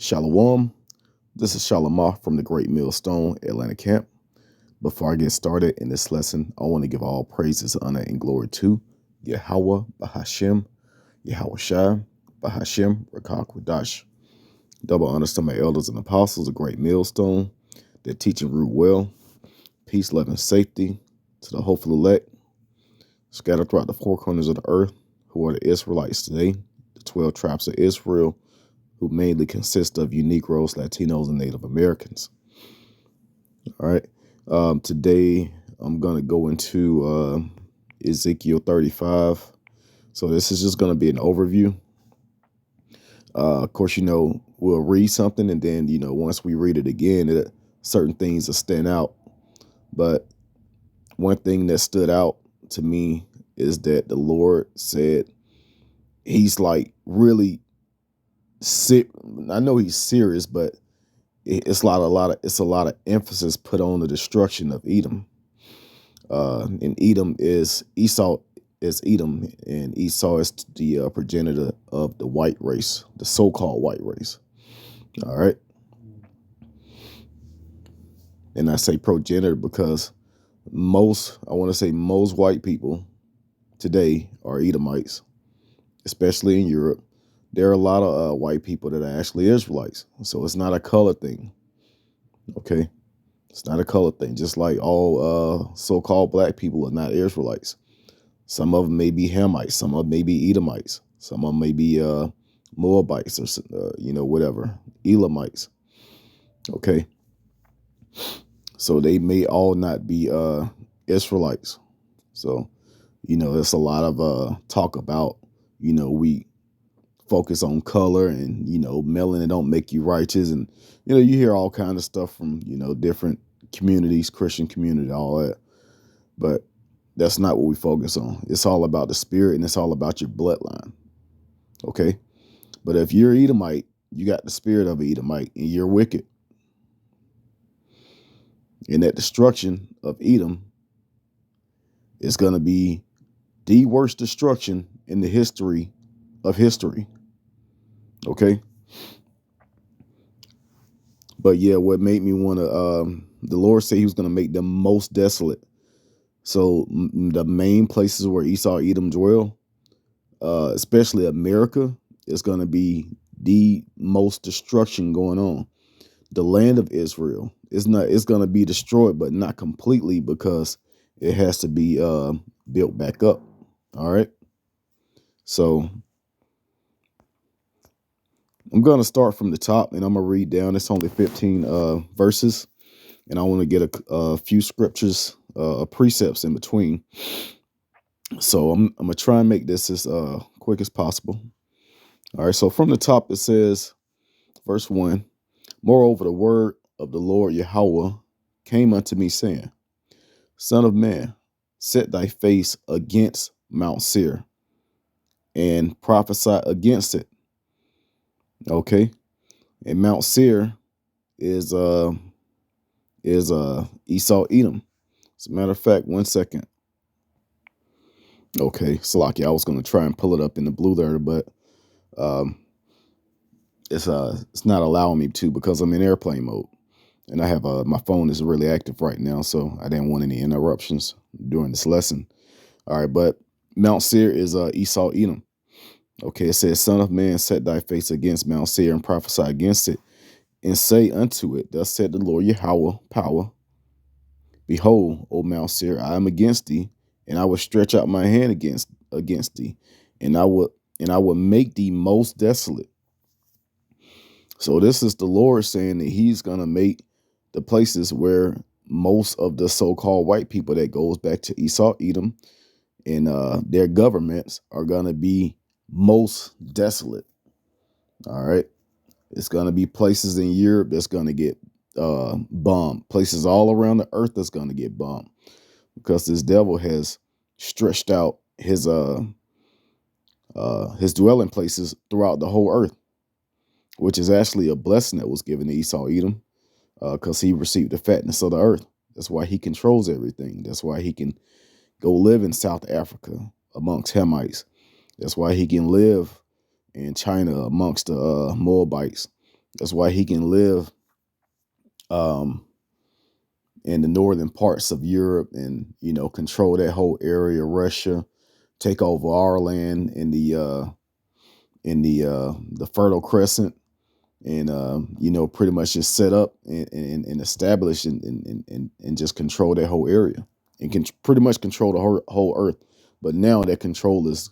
Shalom. This is Shalamah from the Great Millstone Atlanta camp. Before I get started in this lesson, I want to give all praises, honor, and glory to Yahweh, Bahashem, Yahweh Shai, Bahashem, Rakak Wadash. Double honors to my elders and apostles, the Great Millstone. Their teaching root well. Peace, love, and safety to the hopeful elect scattered throughout the four corners of the earth, who are the Israelites today, the 12 tribes of Israel, who mainly consist of you Negroes, Latinos, and Native Americans. All right. Today, I'm going to go into Ezekiel 35. So this is just going to be an overview. Of course, we'll read something, and then, once we read it again, certain things will stand out. But one thing that stood out to me is that the Lord said he's like really I know he's serious, but it's a lot of emphasis put on the destruction of Edom. And Edom is Esau is Edom, and Esau is the progenitor of the white race, the so-called white race. All right. And I say progenitor because most white people today are Edomites, especially in Europe. There are a lot of white people that are actually Israelites. So it's not a color thing. Okay. It's not a color thing. Just like all so-called black people are not Israelites. Some of them may be Hamites. Some of them may be Edomites. Some of them may be Moabites or, whatever. Elamites. Okay. So they may all not be Israelites. So, there's a lot of talk about, we focus on color and, melanin don't make you righteous. And, you hear all kind of stuff from, different communities, Christian community, all that. But that's not what we focus on. It's all about the spirit and it's all about your bloodline. Okay. But if you're Edomite, you got the spirit of an Edomite and you're wicked. And that destruction of Edom is going to be the worst destruction in the history of history. Okay. But yeah, what made me want to, the Lord said he was going to make them most desolate. So the main places where Esau, Edom dwell, especially America, is going to be the most destruction going on. The land of Israel it's going to be destroyed, but not completely because it has to be built back up. All right. So I'm going to start from the top and I'm going to read down. It's only 15 verses, and I want to get a few scriptures, precepts in between. So I'm going to try and make this as quick as possible. All right. So from the top, it says, verse 1, moreover, the word of the Lord Yahweh came unto me, saying, Son of man, set thy face against Mount Seir and prophesy against it. Okay. And Mount Seir is Esau Edom. As a matter of fact, 1 second. Okay, Salaki, I was going to try and pull it up in the blue there, but it's not allowing me to because I'm in airplane mode, and I have my phone is really active right now, so I didn't want any interruptions during this lesson. All right, but Mount Seir is Esau Edom. Okay, it says, Son of man, set thy face against Mount Seir and prophesy against it, and say unto it, Thus said the Lord Yahweh, power. Behold, O Mount Seir, I am against thee, and I will stretch out my hand against thee, and I will make thee most desolate. So this is the Lord saying that he's going to make the places where most of the so-called white people that goes back to Esau, Edom, and their governments are going to be most desolate. All right. It's going to be places in Europe that's going to get bombed. Places all around the earth that's going to get bombed because this devil has stretched out his dwelling places throughout the whole earth, which is actually a blessing that was given to Esau Edom because he received the fatness of the earth. That's why he controls everything. That's why he can go live in South Africa amongst Hamites. That's why he can live in China amongst the Moabites. That's why he can live um, in the northern parts of Europe and, control that whole area, Russia, take over our land in the Fertile Crescent, and pretty much just set up and establish and just control that whole area, and can pretty much control the whole earth. But now that control is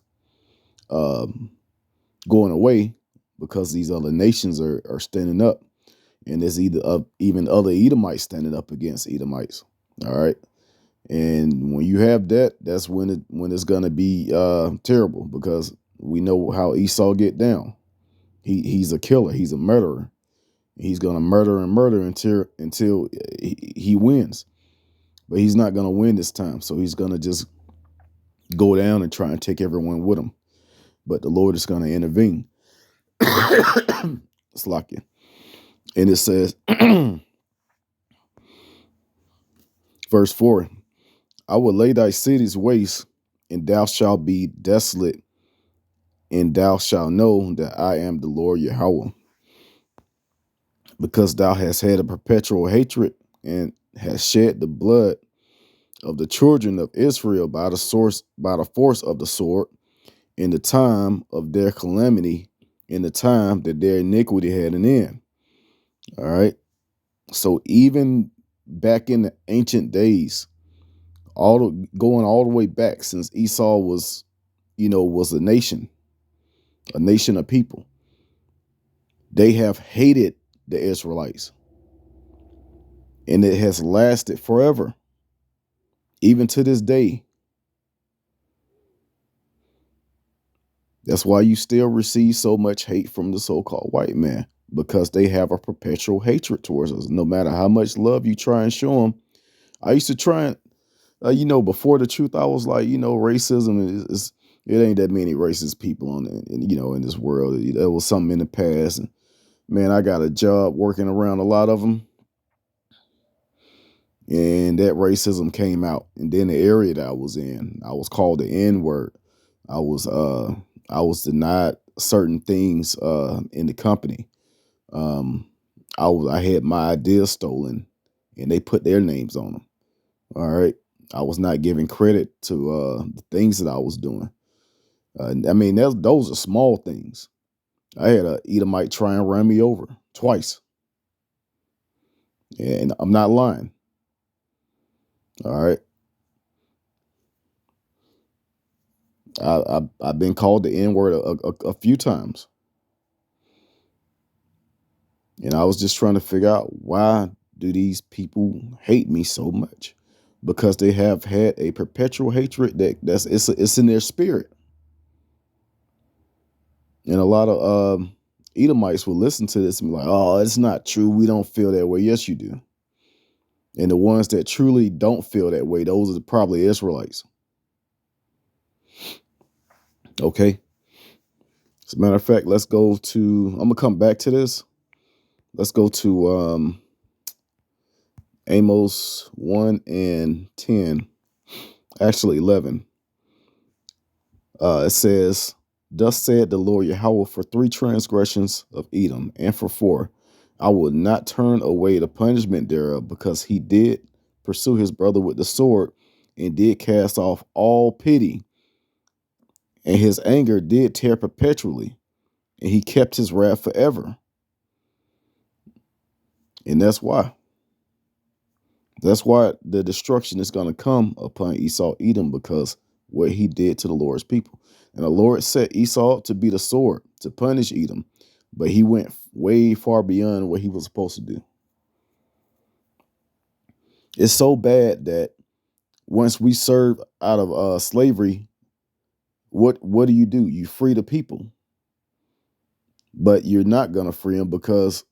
um, going away because these other nations are standing up, and there's even other Edomites standing up against Edomites. All right. And when you have that, that's when it's gonna be terrible, because we know how Esau get down. He's a killer. He's a murderer. He's gonna murder and murder until he wins. But he's not gonna win this time. So he's gonna just go down and try and take everyone with him. But the Lord is gonna intervene. It's like it. And it says, verse 4, I will lay thy cities waste, and thou shalt be desolate, and thou shalt know that I am the Lord Yahweh, because thou hast had a perpetual hatred and hast shed the blood of the children of Israel by the force of the sword, in the time of their calamity, in the time that their iniquity had an end. All right. So even back in the ancient days, going all the way back since Esau was a nation of people, they have hated the Israelites, and it has lasted forever, even to this day. That's why you still receive so much hate from the so-called white man, because they have a perpetual hatred towards us. No matter how much love you try and show them. I used to try and, before the truth, I was like, racism it ain't that many racist people in this world. There was something in the past, and man, I got a job working around a lot of them, and that racism came out. And then the area that I was in, I was called the N-word. I was denied certain things in the company. I had my ideas stolen, and they put their names on them. All right. I was not giving credit to the things that I was doing. Those are small things. I had a Edomite try and run me over twice, and I'm not lying. All right. I've been called the N-word a few times, and I was just trying to figure out, why do these people hate me so much? Because they have had a perpetual hatred it's in their spirit. And a lot of Edomites will listen to this and be like, "Oh, it's not true. We don't feel that way." Yes, you do. And the ones that truly don't feel that way, those are probably Israelites. Okay. As a matter of fact, let's go to, I'm going to come back to this. Let's go to Amos 1 and 10, actually 11. It says, "Thus said the Lord Yahweh, for 3 transgressions of Edom, and for 4, I will not turn away the punishment thereof, because he did pursue his brother with the sword, and did cast off all pity, and his anger did tear perpetually, and he kept his wrath forever." And that's why. That's why the destruction is going to come upon Esau, Edom, because what he did to the Lord's people. And the Lord set Esau to be the sword to punish Edom, but he went way far beyond what he was supposed to do. It's so bad that once we serve out of slavery, what do? You free the people, but you're not going to free them, because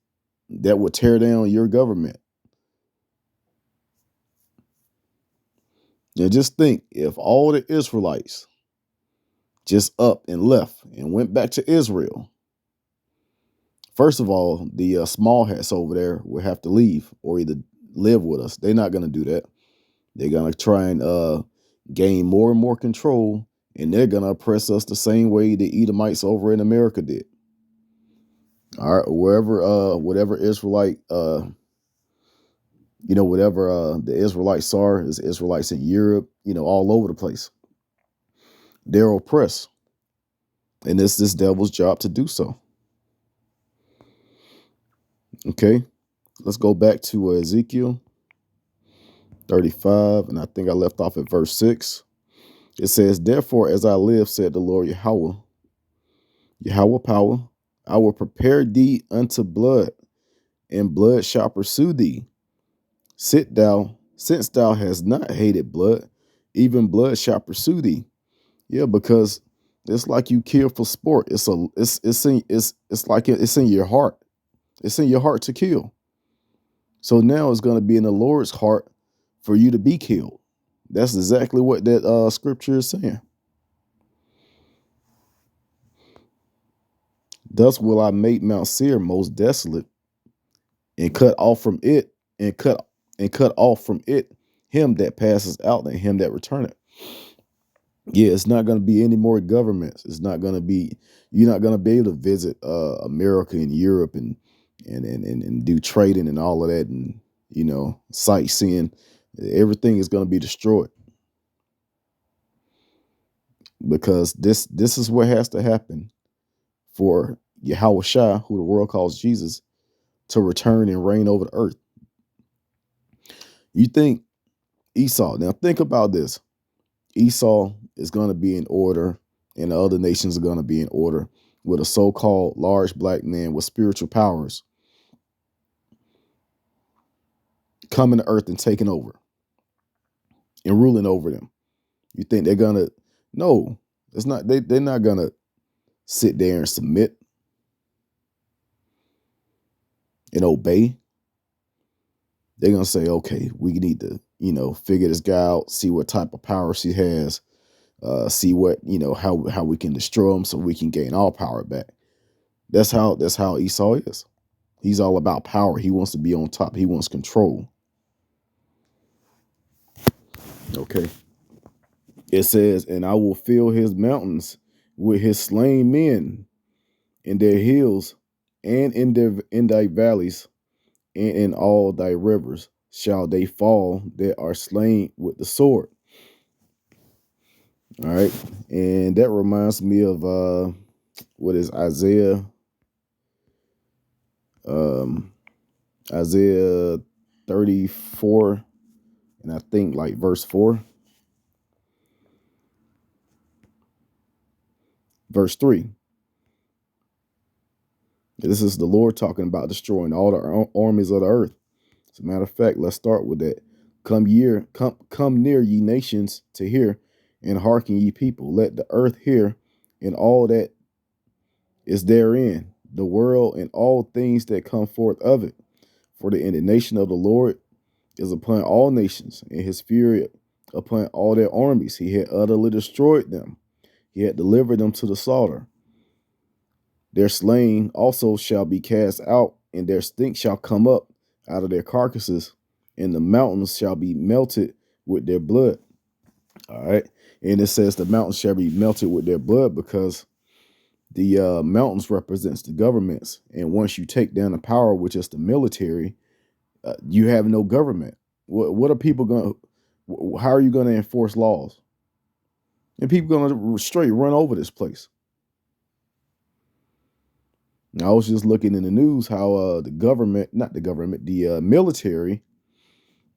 that would tear down your government. Now just think, if all the Israelites just up and left and went back to Israel, first of all, the small hats over there will have to leave or either live with us. They're not going to do that. They're going to try and gain more and more control, and they're going to oppress us the same way the Edomites over in America did. All right, whatever Israelite, whatever the Israelites are, is Israelites in Europe, all over the place. They're oppressed, and it's this devil's job to do so. Okay, let's go back to Ezekiel 35, and I think I left off at verse 6. It says, "Therefore, as I live, said the Lord Yahweh power, I will prepare thee unto blood, and blood shall pursue thee. Since thou hast not hated blood, even blood shall pursue thee." Yeah, because it's like you kill for sport. It's in your heart. It's in your heart to kill. So now it's going to be in the Lord's heart for you to be killed. That's exactly what that scripture is saying. Thus will I make Mount Seir most desolate, and cut off from it, and cut off from it him that passes out and him that returneth. Yeah, it's not going to be any more governments. It's not going to be. You're not going to be able to visit America and Europe and do trading and all of that, and sightseeing. Everything is going to be destroyed, because this is what has to happen for Yahweh Shai, who the world calls Jesus, to return and reign over the earth. You think Esau? Now think about this. Esau is going to be in order, and the other nations are going to be in order, with a so-called large black man with spiritual powers coming to earth and taking over and ruling over them. You think they're gonna? No, it's not. They're not gonna sit there and submit and obey. They're gonna say, okay, we need to, figure this guy out, see what type of power she has, see what, how we can destroy him so we can gain all power back. That's how Esau is. He's all about power. He wants to be on top. He wants control. Okay. It says, "And I will fill his mountains with his slain men, in their hills, and in thy valleys, and in all thy rivers shall they fall that are slain with the sword." All right. And that reminds me of what is um Isaiah 34, and I think like verse 4. Verse 3. This is the Lord talking about destroying all the armies of the earth. As a matter of fact, let's start with that. Come near, ye nations, to hear, and hearken, ye people. Let the earth hear, and all that is therein, the world and all things that come forth of it. For the indignation of the Lord is upon all nations, and his fury upon all their armies. He had utterly destroyed them. He had delivered them to the slaughter. Their slain also shall be cast out, and their stink shall come up out of their carcasses, and the mountains shall be melted with their blood. All right. And it says the mountains shall be melted with their blood, because the mountains represents the governments. And once you take down the power, which is the military, you have no government. What are people going to, how are you going to enforce laws? And people going to straight run over this place. I was just looking in the news how the military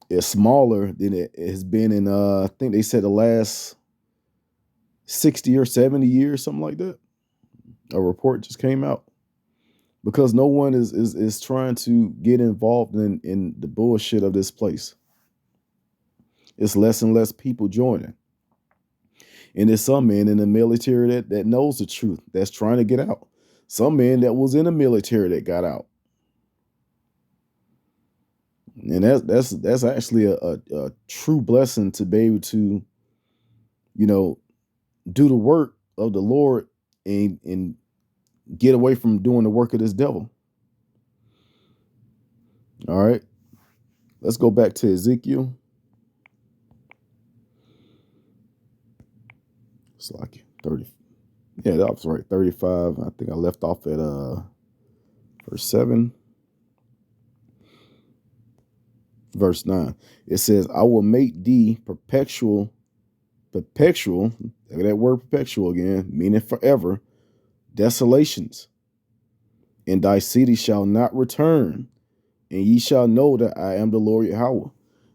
is smaller than it has been in, I think they said the last 60 or 70 years, something like that. A report just came out, because no one is trying to get involved in the bullshit of this place. It's less and less people joining. And there's some men in the military that knows the truth, that's trying to get out. Some men that was in the military that got out. And that's actually a true blessing, to be able to, do the work of the Lord, and get away from doing the work of this devil. All right. Let's go back to Ezekiel. It's like 30. Yeah, that was right. 35. I think I left off at verse 7, verse 9. It says, I will make thee perpetual, look at that word perpetual again, meaning forever, desolations, and thy city shall not return, and ye shall know that I am the Lord Yahweh.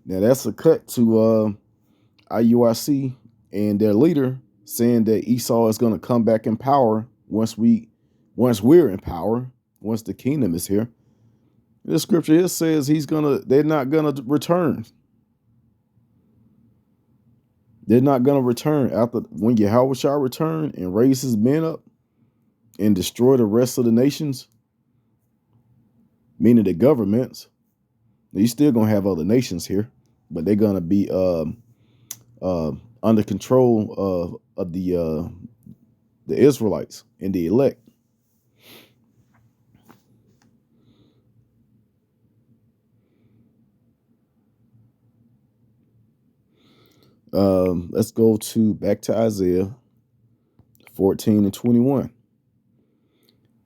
Now that's a cut to IUIC and their leader saying that Esau is going to come back in power once we're in power, once the kingdom is here. The scripture here says they're not gonna return. They're not gonna return after when Yahweh shall return and raise his men up and destroy the rest of the nations, meaning the governments. You're still gonna have other nations here, but they're gonna be under control of the Israelites and the elect. Let's go back to Isaiah 14 and 21.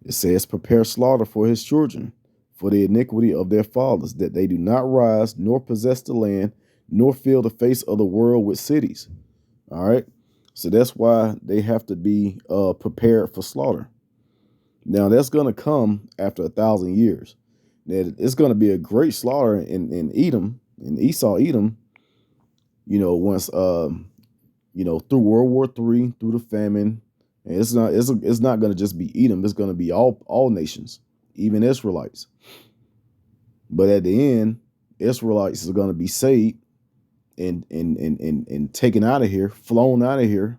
It says, prepare slaughter for his children, for the iniquity of their fathers, that they do not rise, nor possess the land, nor fill the face of the world with cities. All right. So that's why they have to be prepared for slaughter. Now that's going to come after 1,000 years. It's going to be a great slaughter in Edom, in Esau, Edom, once, through World War III, through the famine. And it's not going to just be Edom. It's going to be all nations, even Israelites. But at the end, Israelites are going to be saved and taken out of here, flown out of here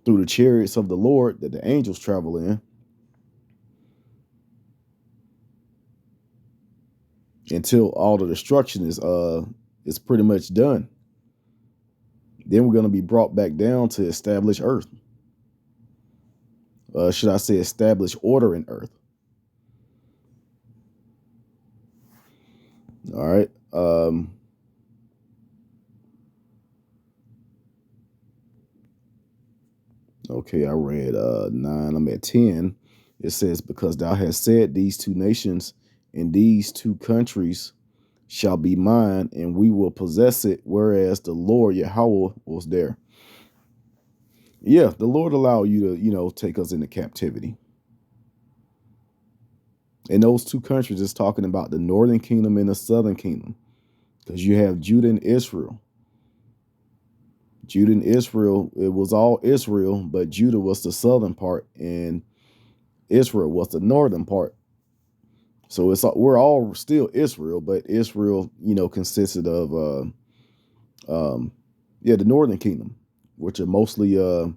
through the chariots of the Lord that the angels travel in, until all the destruction is pretty much done. Then we're going to be brought back down to establish earth. Should I say establish order in earth? All right. Okay, I read 9. I'm at 10. It says, because thou hast said these two nations and these two countries shall be mine, and we will possess it, whereas the Lord Yahweh was there. Yeah, the Lord allowed you to, take us into captivity. And those two countries is talking about the northern kingdom and the southern kingdom, because you have Judah and Israel. Judah and Israel, it was all Israel, but Judah was the southern part and Israel was the northern part. So we're all still Israel, but Israel, consisted of the northern kingdom, which are mostly well,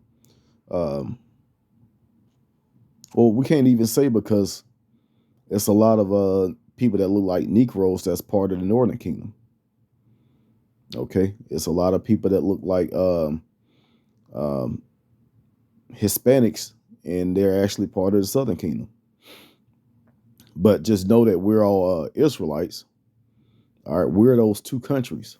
we can't even say, because it's a lot of people that look like Negroes that's part of the northern kingdom. Okay, it's a lot of people that look like Hispanics, and they're actually part of the southern kingdom. But just know that we're all Israelites. All right, we're those two countries.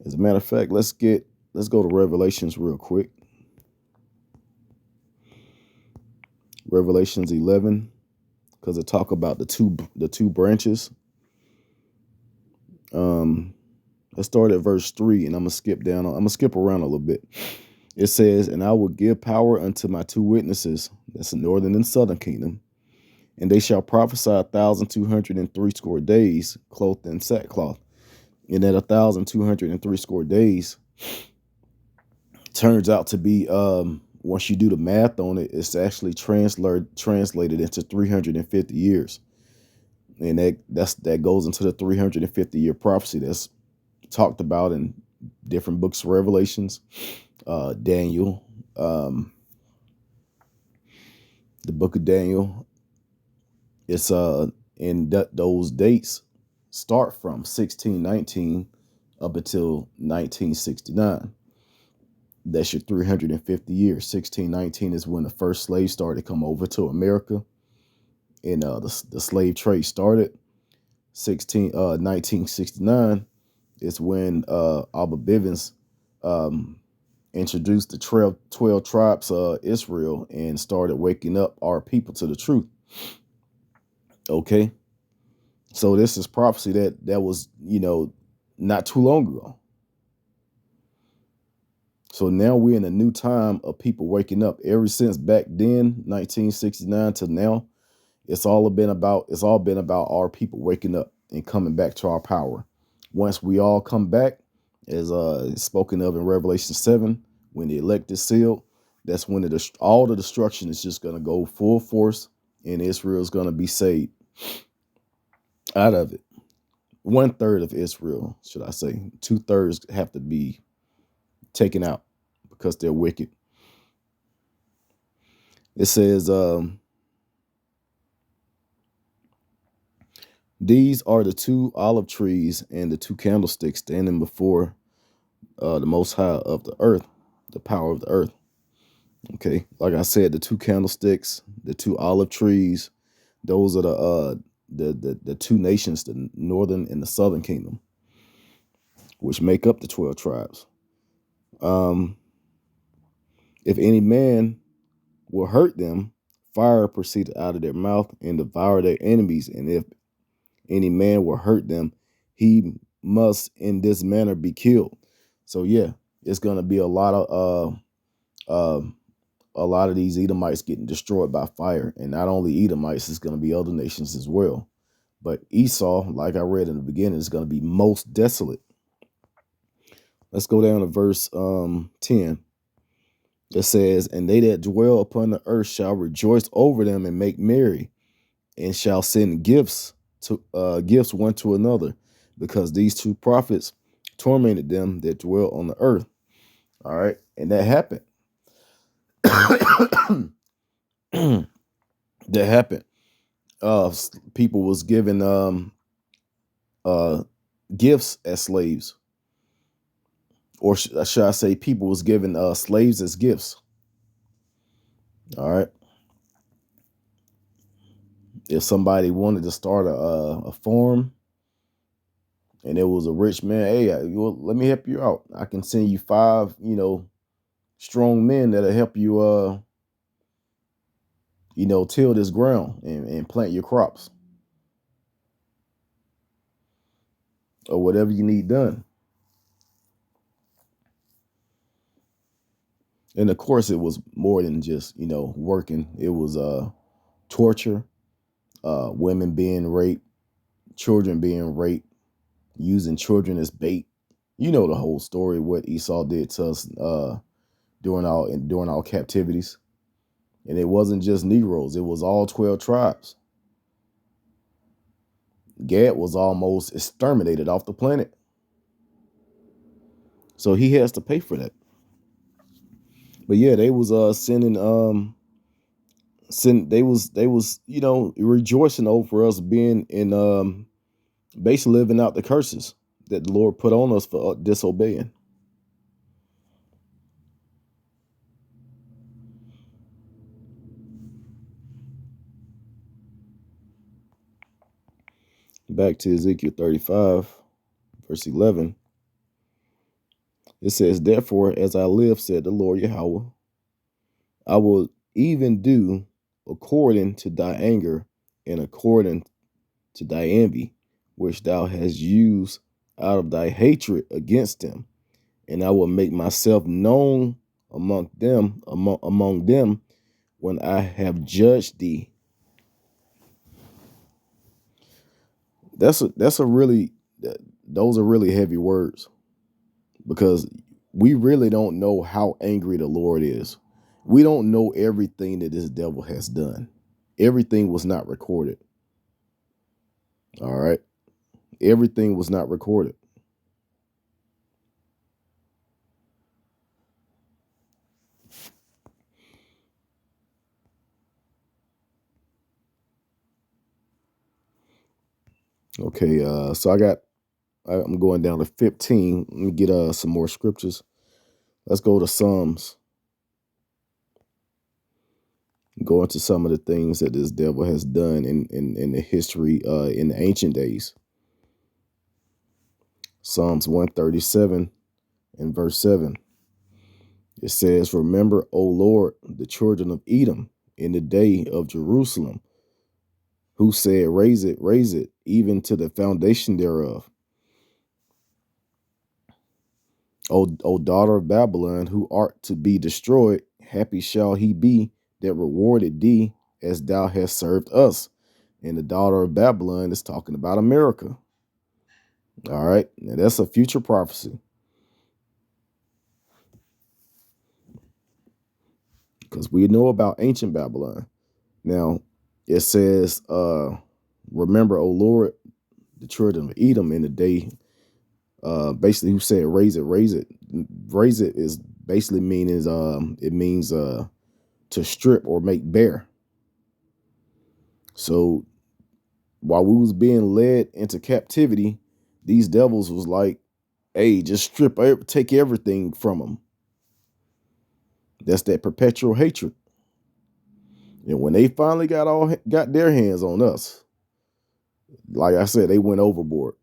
As a matter of fact, let's go to Revelations real quick. Revelations 11, because it talk about the two branches. Let's start at verse 3, and I'm gonna skip around a little bit. It says, and I will give power unto my two witnesses, that's the northern and southern kingdom, and they shall prophesy 1,260 days, clothed in sackcloth. And at 1,260 days turns out to be, once you do the math on it, it's actually translated into 350 years. And that goes into the 350-year prophecy that's talked about in different books of Revelations, Daniel, the book of Daniel. It's those dates start from 1619 up until 1969. That's your 350 years. 1619 is when the first slaves started to come over to America, and the slave trade started. 1969 is when Albert Bivens introduced the 12 tribes of Israel and started waking up our people to the truth. Okay. So this is prophecy that was, not too long ago. So now we're in a new time of people waking up. Ever since back then, 1969 to now, it's all been about our people waking up and coming back to our power. Once we all come back, as spoken of in Revelation 7, when the elect is sealed, that's when all the destruction is just going to go full force, and Israel is going to be saved out of it. 1/3 of Israel, should I say. 2/3 have to be taken out because they're wicked. It says, these are the 2 olive trees and the 2 candlesticks standing before the Most High of the earth, the power of the earth. Okay, like I said, the 2 candlesticks, the 2 olive trees, those are the 2 nations, the northern and the southern kingdom, which make up the 12 tribes. If any man will hurt them, fire proceeded out of their mouth and devour their enemies. And if any man will hurt them, he must in this manner be killed. So yeah, it's gonna be a lot of these Edomites getting destroyed by fire, and not only Edomites, it's gonna be other nations as well. But Esau, like I read in the beginning, is gonna be most desolate. Let's go down to verse 10. It says, and they that dwell upon the earth shall rejoice over them and make merry, and shall send gifts one to another, because these 2 prophets tormented them that dwell on the earth. All right, and that happened. That happened. People was given gifts as slaves, or should I say, people was given slaves as gifts. All right. If somebody wanted to start a farm, and it was a rich man, hey, let me help you out. I can send you 5, strong men that'll help you, till this ground and plant your crops or whatever you need done. And of course, it was more than just, working. It was torture, women being raped, children being raped, using children as bait. You know the whole story, what Esau did to us during our captivities. And it wasn't just Negroes, it was all 12 tribes. Gad was almost exterminated off the planet. So he has to pay for that. But yeah, they was rejoicing over us being in basically living out the curses that the Lord put on us for disobeying. Back to Ezekiel 35, verse 11. It says, therefore, as I live, said the Lord Yahweh, I will even do according to thy anger and according to thy envy, which thou hast used out of thy hatred against them. And I will make myself known among them when I have judged thee. Those are really heavy words, because we really don't know how angry the Lord is. We don't know everything that this devil has done. Everything was not recorded. All right. Everything was not recorded. Okay, so I'm going down to 15. Let me get some more scriptures. Let's go to Psalms. Go into some of the things that this devil has done in the history, in the ancient days. Psalms 137 and verse 7. It says, remember, O Lord, the children of Edom in the day of Jerusalem, who said, raise it, even to the foundation thereof. O daughter of Babylon, who art to be destroyed, happy shall he be that rewarded thee as thou hast served us. And the daughter of Babylon is talking about America. All right. Now that's a future prophecy. Because we know about ancient Babylon. Now it says, remember, O Lord, the children of Edom in the day, basically who said, raise it, raise it. Raise it is basically means, it means to strip or make bare. So while we was being led into captivity, these devils was like, hey, just take everything from them. That's that perpetual hatred. And when they finally got their hands on us, like I said, they went overboard.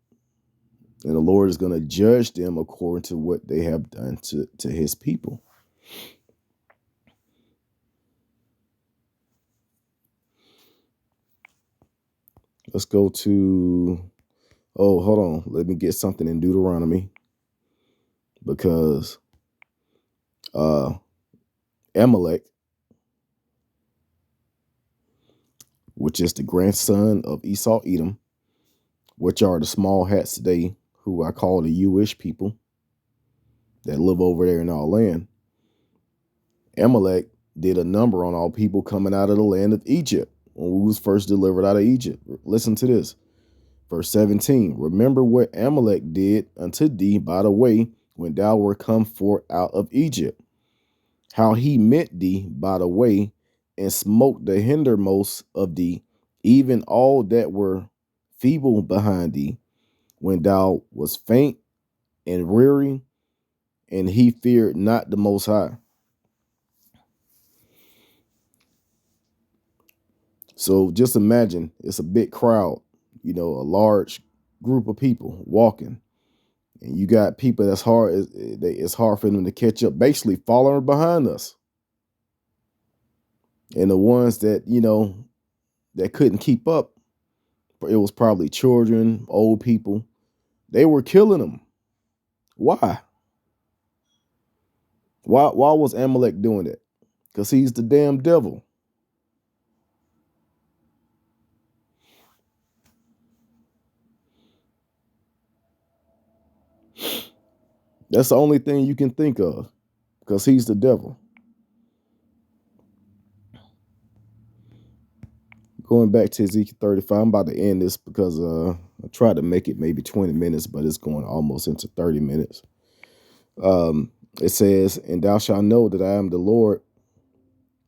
And the Lord is going to judge them according to what they have done to his people. Let's go to, hold on. Let me get something in Deuteronomy. Because Amalek, which is the grandson of Esau Edom, which are the small hats today, who I call the Jewish people that live over there in our land. Amalek did a number on all people coming out of the land of Egypt when we was first delivered out of Egypt. Listen to this. Verse 17, remember what Amalek did unto thee by the way when thou wert come forth out of Egypt, how he met thee by the way and smote the hindermost of thee, even all that were feeble behind thee, when thou was faint and weary, and he feared not the Most High. So just imagine it's a big crowd, a large group of people walking, and you got people it's hard for them to catch up, basically following behind us. And the ones that, that couldn't keep up, it was probably children, old people. They were killing them. Why? Why was Amalek doing that? Because he's the damn devil. That's the only thing you can think of, because he's the devil. Going back to Ezekiel 35, I'm about to end this because I tried to make it maybe 20 minutes, but it's going almost into 30 minutes. It says, and thou shalt know that I am the Lord,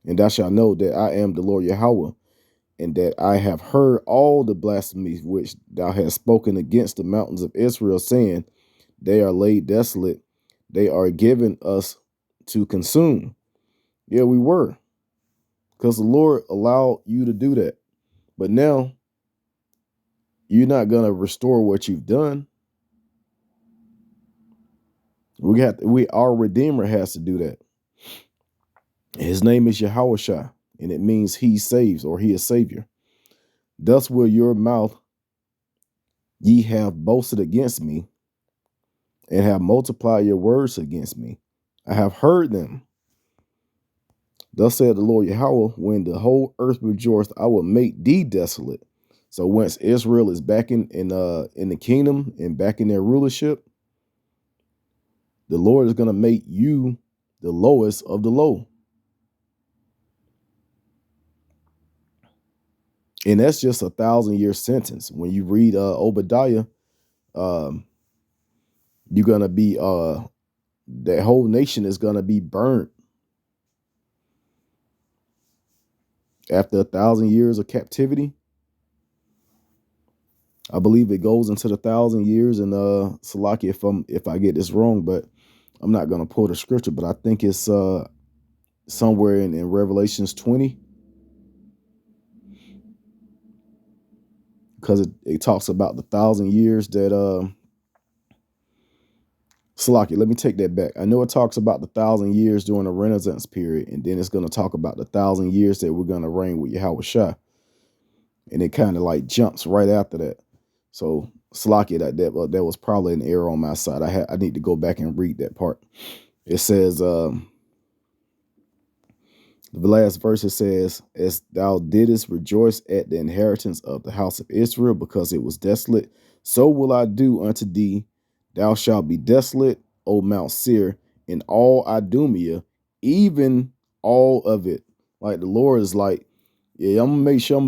and thou shalt know that I am the Lord Yahweh, and that I have heard all the blasphemies which thou hast spoken against the mountains of Israel, saying, they are laid desolate, they are given us to consume. Yeah, we were, because the Lord allowed you to do that. But now you're not going to restore what you've done. Our Redeemer has to do that. His name is Yahweh, and it means he saves, or he is Savior. Thus will your mouth ye have boasted against me, and have multiplied your words against me. I have heard them. Thus said the Lord Yahweh, when the whole earth rejoiced, I will make thee desolate. So once Israel is back in the kingdom and back in their rulership, the Lord is going to make you the lowest of the low. And that's just a 1,000-year sentence. When you read Obadiah, you're going to be, that whole nation is going to be burnt after 1,000 years of captivity. I believe it goes into the 1,000 years. And Salaki, if I get this wrong, but I'm not going to pull the scripture, but I think it's somewhere in Revelations 20, because it talks about the 1,000 years that Salaki, let me take that back. I know it talks about the 1,000 years during the Renaissance period, and then it's going to talk about the 1,000 years that we're going to reign with Yahweh Shah. And it kind of like jumps right after that. So Salaki, that was probably an error on my side. I need to go back and read that part. It says, the last verse, it says, as thou didst rejoice at the inheritance of the house of Israel, because it was desolate, so will I do unto thee. Thou shalt be desolate, O Mount Seir, in all Idumea, even all of it. Like the Lord is like, yeah, I'm gonna make sure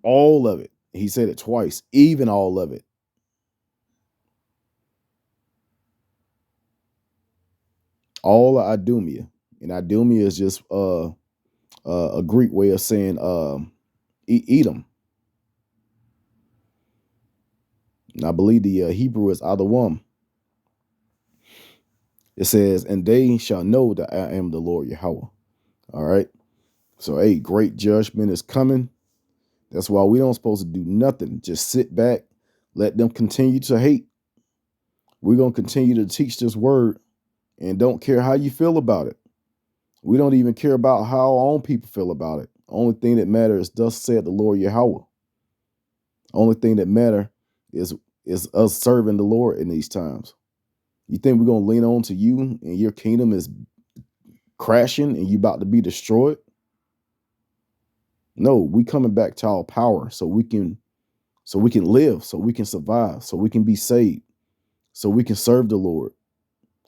all of it. He said it twice, even all of it. All of Idumea. And Idumea is just a Greek way of saying Edom. And I believe the Hebrew is Adawam. It says, and they shall know that I am the Lord Yahweh. All right. So, hey, great judgment is coming. That's why we don't supposed to do nothing. Just sit back, let them continue to hate. We're going to continue to teach this word and don't care how you feel about it. We don't even care about how our own people feel about it. Only thing that matters is thus said the Lord Yahweh. Only thing that matter is us serving the Lord in these times. You think we're going to lean on to you and your kingdom is crashing and you about to be destroyed? No, we coming back to our power so we can live, so we can survive, so we can be saved, so we can serve the Lord,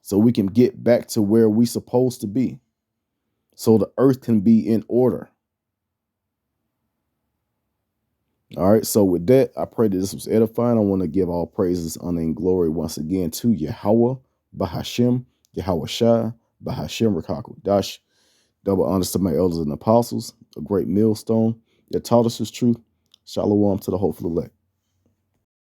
so we can get back to where we supposed to be, so the earth can be in order. All right, so with that, I pray that this was edifying. I want to give all praises, honor, and glory once again to Yahweh, Bahashem, Yahweh Shai, Bahashem Rakakwadash. Double honors to my elders and apostles, a great millstone that taught us his truth. Shalom to the hopeful elect.